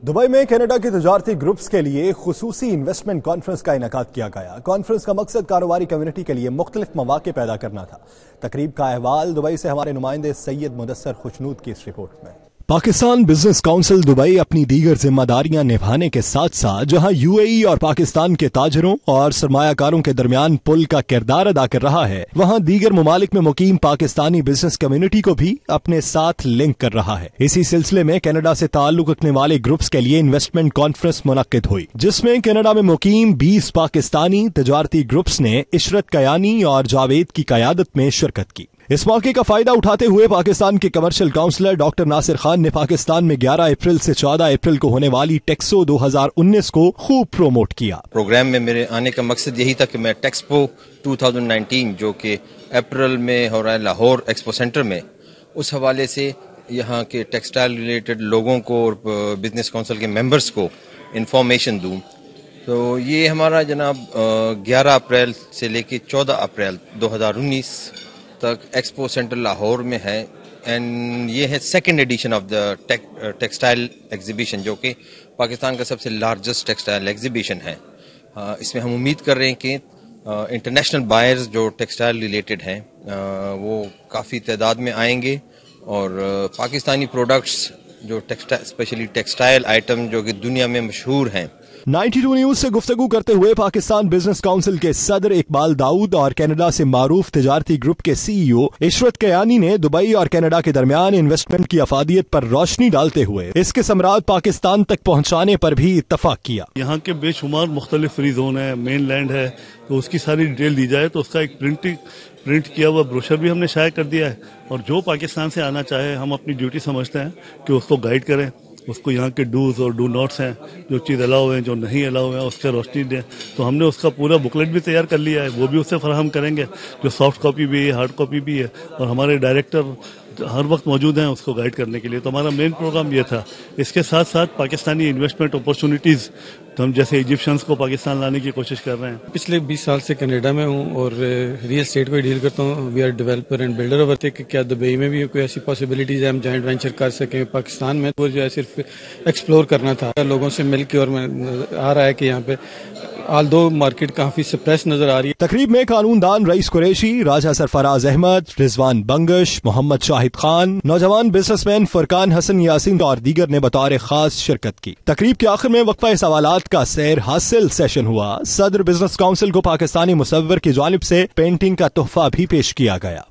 Dubai में Canada के तजारती groups के लिए खुसूसी इन्वेस्टमेंट कॉन्फ्रेंस का इनेकाद किया गया। कॉन्फ्रेंस का मकसद कारोबारी कम्युनिटी के लिए मुख्तलिफ मौके पैदा करना था। तकरीब का अहवाल दुबई से हमारे नुमाइंदे सैयद मुदस्सर खुशनूद की इस रिपोर्ट में। पाकिस्तान बिजनेस काउंसिल दुबई अपनी दीगर जिम्मेदारियां निभाने के साथ साथ जहां यूएई और पाकिस्तान के ताजरों और सरमायाकारों के दरमियान पुल का किरदार अदा कर रहा है, वहां दीगर ममालिक में मुकीम पाकिस्तानी बिजनेस कम्युनिटी को भी अपने साथ लिंक कर रहा है। इसी सिलसिले में कनाडा से ताल्लुक रखने वाले ग्रुप्स के लिए इन्वेस्टमेंट कॉन्फ्रेंस मुनक्किद हुई, जिसमें कनाडा में मुकीम 20 पाकिस्तानी तजारती ग्रुप्स ने इशरत कयानी और जावेद की कयादत में शिरकत की। इस मौके का फायदा उठाते हुए पाकिस्तान के commercial counsellor doctor Nasir Khan ने पाकिस्तान में 11 अप्रैल से 14 अप्रैल को होने वाली टेक्सो 2019 को खूब प्रोमोट किया। प्रोग्राम में मेरे आने का मकसद यही था कि मैं टेक्सपो 2019 जो कि अप्रैल में हो रहा है लाहौर एक्सपो सेंटर में, उस हवाले से यहाँ के टेक्सटाइल रिलेटेड लोगों को और बिजनेस काउंसिल के मेंबर्स को इंफॉर्मेशन दूँ। तो ये हमारा जनाब 11 अप्रैल से लेके 14 अप्रैल 2019 तक एक्सपो सेंटर लाहौर में है। एंड ये है second edition of the textile exhibition, जो कि पाकिस्तान का सबसे लार्जेस्ट टेक्सटाइल एग्जीबिशन है। इसमें हम उम्मीद कर रहे हैं कि इंटरनेशनल बायर्स जो टेक्सटाइल रिलेटेड हैं वो काफ़ी तादाद में आएंगे और पाकिस्तानी प्रोडक्ट्स जो टेक्सटाइल स्पेशली टेक्सटाइल आइटम जो कि दुनिया में मशहूर हैं। 92 न्यूज से गुफ्तगू करते हुए पाकिस्तान बिजनेस काउंसिल के सदर इकबाल दाऊद और कनाडा से मारूफ तजारती ग्रुप के सीईओ इशरत कयानी ने दुबई और कनाडा के दरमियान इन्वेस्टमेंट की अफादियत पर रोशनी डालते हुए इसके समरात पाकिस्तान तक पहुंचाने पर भी इत्तफाक किया। यहाँ के बेशुमार मुख्तलिफ फ्री जोन है, मेन लैंड है, तो उसकी सारी डिटेल दी जाए। तो उसका एक प्रिंट किया हुआ ब्रोशर भी हमने शाया कर दिया है और जो पाकिस्तान से आना चाहे हम अपनी ड्यूटी समझते हैं कि उसको गाइड करें, उसको यहाँ के डूज और डू नॉट्स हैं, जो चीज़ अलाउ है जो नहीं अलाउ है उससे रोशनी दें। तो हमने उसका पूरा बुकलेट भी तैयार कर लिया है, वो भी उससे फराहम करेंगे, जो सॉफ्ट कॉपी भी है, हार्ड कॉपी भी है, और हमारे डायरेक्टर हर वक्त मौजूद हैं उसको गाइड करने के लिए। तो हमारा मेन प्रोग्राम ये था। इसके साथ साथ पाकिस्तानी इन्वेस्टमेंट अपॉर्चुनिटीज़, तो हम जैसे इजिप्शियंस को पाकिस्तान लाने की कोशिश कर रहे हैं। पिछले 20 साल से कनाडा में हूँ और रियल एस्टेट को डील करता हूँ। We are developer and builder of कि क्या दुबई में भी कोई ऐसी पॉसिबिलिटीज़ है हम जॉइंट वेंचर कर सकें पाकिस्तान में। वो जो है सिर्फ एक्सप्लोर करना था लोगों से मिल के, और आ रहा है कि यहाँ पे आल्दो मार्केट काफी सप्रेस नजर आ रही है। तकरीब में कानूनदान रईस कुरैशी, राजा सरफराज अहमद, रिजवान बंगश, मोहम्मद शाहिद खान, नौजवान बिजनेसमैन फरकान हसन यासीन और दीगर ने बतौर खास शिरकत की। तकरीब के आखिर में वक्फा सवालात का सैर हासिल सेशन हुआ। सदर बिजनेस काउंसिल को पाकिस्तानी मुसव्विर की जानिब से पेंटिंग का तोहफा भी पेश किया गया।